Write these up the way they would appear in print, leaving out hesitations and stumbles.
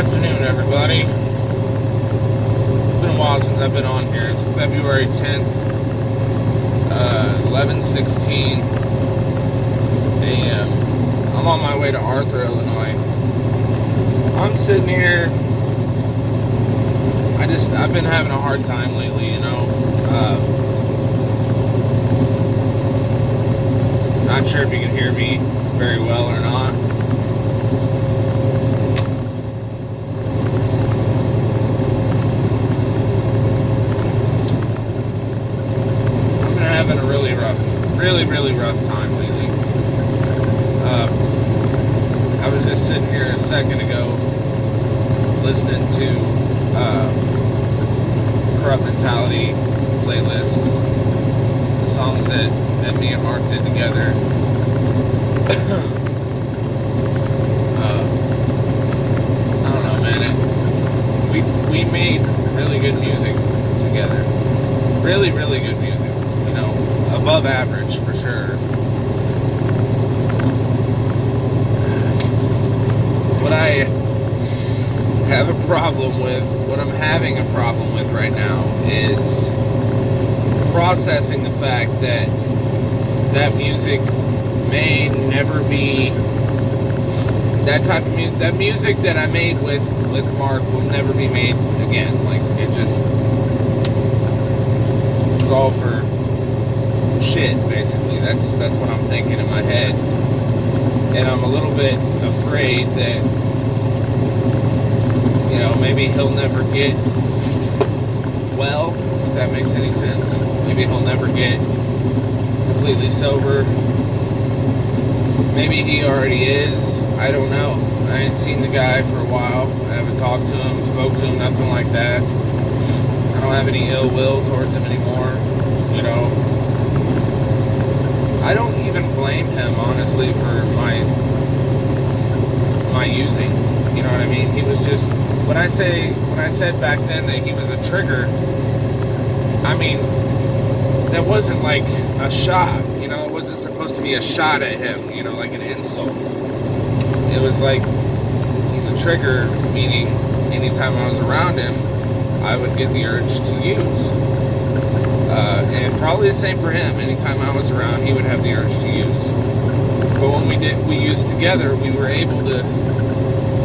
afternoon, everybody. It's been a while since I've been on here. It's February 10th, 11:16 a.m. I'm on my way to Arthur, Illinois. I'm sitting here. I've been having a hard time lately, Not sure if you can hear me very well or not. Having a really rough time lately. I was just sitting here a second ago listening to Corrupt Mentality playlist, the songs that me and Mark did together. I don't know, man. We made really good music together. Really good music. Above average for sure. What I have a problem with, what I'm having a problem with right now is processing the fact that that music may never be that type of music. That music that I made with Mark will never be made again. Like, it just was all for shit, basically. That's what I'm thinking in my head, and I'm a little bit afraid that maybe he'll never get well, if that makes any sense. Maybe he'll never get completely sober. Maybe he already is. I don't know. I ain't seen the guy for a while. I haven't talked to him, spoke to him, nothing like that. I don't have any ill will towards him anymore. I don't even blame him, honestly, for my using. You know what I mean? He was just, when I said back then that he was a trigger, I mean, that wasn't like a shot. It wasn't supposed to be a shot at him, like an insult. It was like, he's a trigger, meaning anytime I was around him, I would get the urge to use. And probably the same for him. Anytime I was around, he would have the urge to use. But when we used together, we were able to,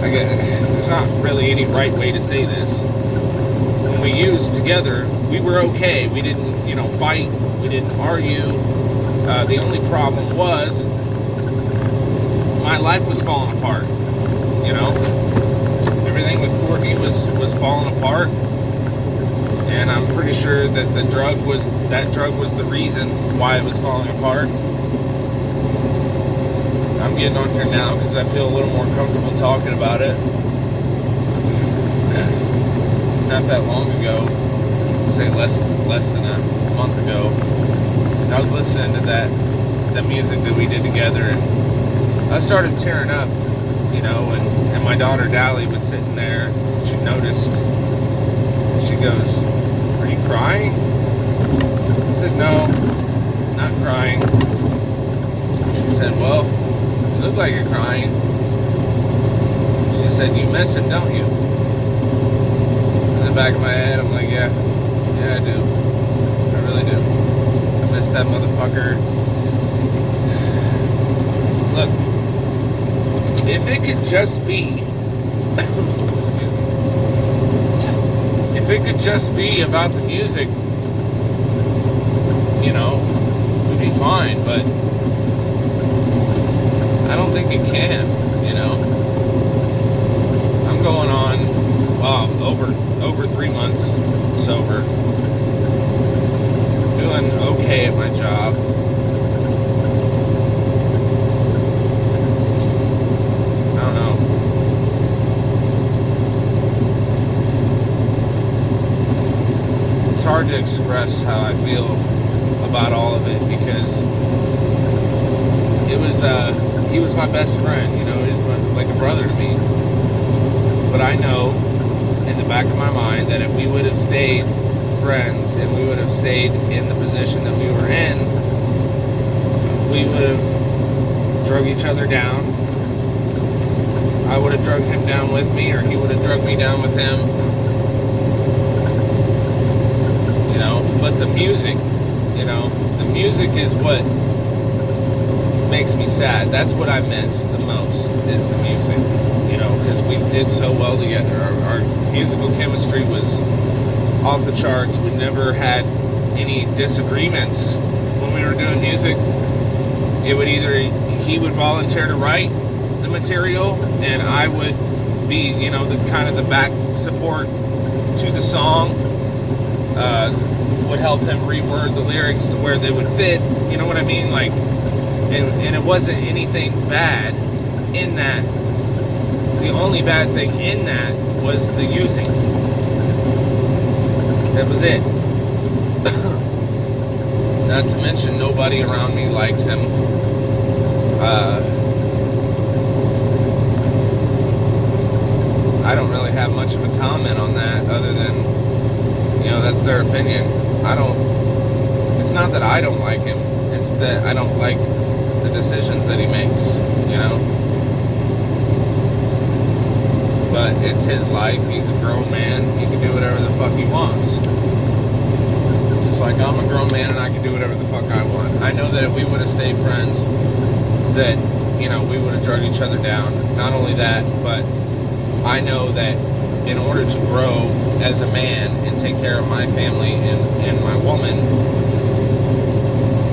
there's not really any right way to say this. When we used together, we were okay. We didn't, fight. We didn't argue. The only problem was my life was falling apart. Everything with Courtney was falling apart. And I'm pretty sure that that drug was the reason why it was falling apart. I'm getting on here now because I feel a little more comfortable talking about it. Not that long ago, say less than a month ago, I was listening to the music that we did together, and I started tearing up, and my daughter Dally was sitting there. She noticed. She goes, "Are you crying?" I said, "No, not crying." She said, "Well, you look like you're crying." She said, "You miss him, don't you?" In the back of my head, I'm like, yeah, I do. I really do. I miss that motherfucker. Look, if it could just be if it could just be about the music, we'd be fine, but I don't think it can, I'm going on, I'm over 3 months sober, doing okay at my job. I don't know. It's hard to express how I feel about all of it, because he was my best friend, he was like a brother to me. But I know in the back of my mind that if we would have stayed friends and we would have stayed in the position that we were in, we would have drug each other down. I would have drugged him down with me, or he would have drugged me down with him. You know, but the music, the music is what makes me sad. That's what I miss the most, is the music, because we did so well together. Our musical chemistry was off the charts. We never had any disagreements when we were doing music. It would either, he would volunteer to write the material, and I would be, the kind of the back support to the song, would help him reword the lyrics to where they would fit, you know what I mean? Like, and it wasn't anything bad in that. The only bad thing in that was the using. That was it. Not to mention, nobody around me likes him. I don't really have much of a comment on that, other than, that's their opinion. It's not that I don't like him, it's that I don't like the decisions that he makes, But it's his life. He's a grown man. He can do whatever the fuck he wants. Just like I'm a grown man and I can do whatever the fuck I want. I know that if we would have stayed friends, that, we would have drug each other down. Not only that, but I know that in order to grow as a man and take care of my family and my woman,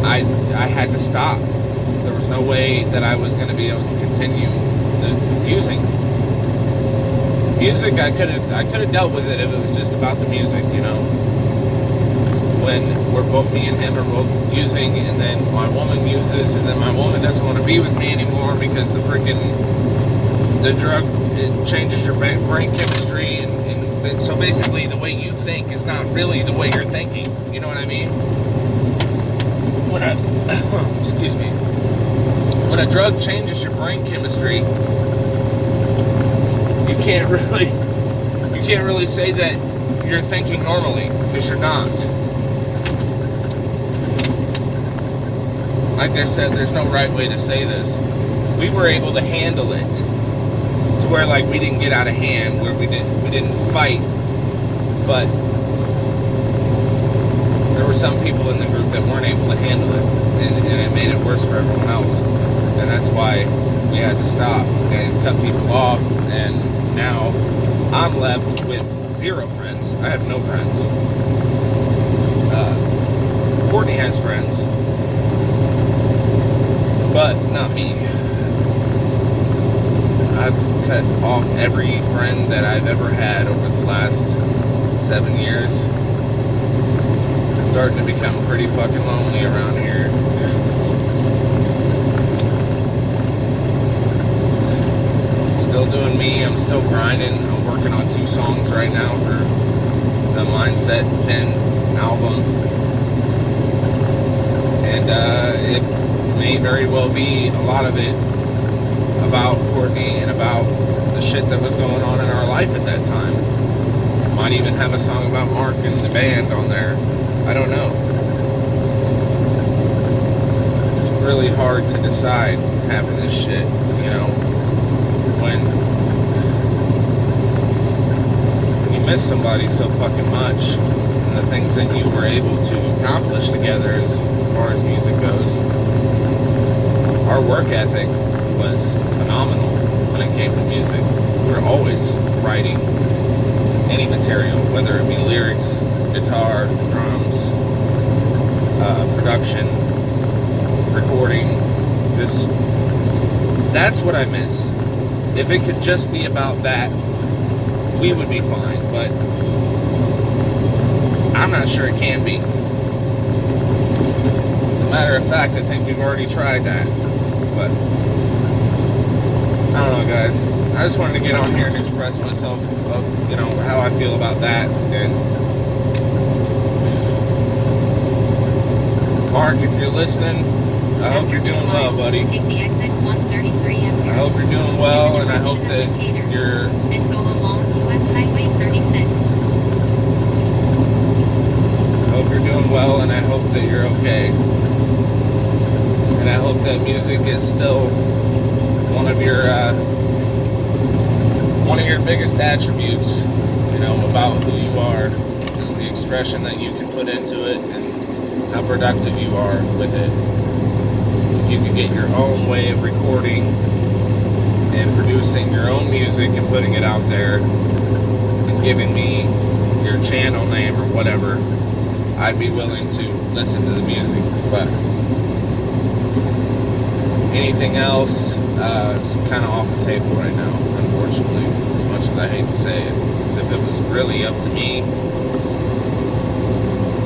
I had to stop. There was no way that I was going to be able to continue the using. Music, I could have dealt with it if it was just about the music, When me and him are both using, and then my woman uses, and then my woman doesn't want to be with me anymore because the drug, it changes your brain chemistry, and so basically the way you think is not really the way you're thinking. You know what I mean? Excuse me. When a drug changes your brain chemistry, you can't really say that you're thinking normally, because you're not. Like I said, there's no right way to say this. We were able to handle it to where, like, we didn't get out of hand, where we didn't fight, but there were some people in the group that weren't able to handle it, and it made it worse for everyone else. And that's why we had to stop and cut people off, and now I'm left with 0 friends. I have no friends. Courtney has friends, but not me. I've cut off every friend that I've ever had over the last 7 years. It's starting to become pretty fucking lonely around here. Still doing me. I'm still grinding. I'm working on 2 songs right now for the Mindset Pen album. And it may very well be a lot of it about Courtney and about the shit that was going on in our life at that time. Might even have a song about Mark and the band on there. I don't know. It's really hard to decide having this shit, when you miss somebody so fucking much, and the things that you were able to accomplish together as far as music goes. Our work ethic was phenomenal when it came to music. We were always writing any material, whether it be lyrics, guitar, drums, production, recording. That's what I miss. If it could just be about that, we would be fine, but I'm not sure it can be. As a matter of fact, I think we've already tried that, but I don't know, guys. I just wanted to get on here and express myself of, how I feel about that. And Mark, if you're listening, I hope you're doing well, buddy. Take the exit 133 I hope you're doing well, and I hope that you're... And go along US Highway 36. I hope you're doing well, and I hope that you're okay. And I hope that music is still one of your your biggest attributes, you know, about who you are is the expression that you can put into it and how productive you are with it. If you can get your own way of recording and producing your own music and putting it out there and giving me your channel name or whatever, I'd be willing to listen to the music. But anything else is kind of off the table right now, unfortunately, as much as I hate to say it. Because if it was really up to me,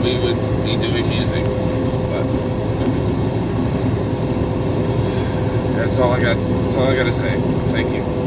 we would be doing music. But that's all I got to say. Thank you.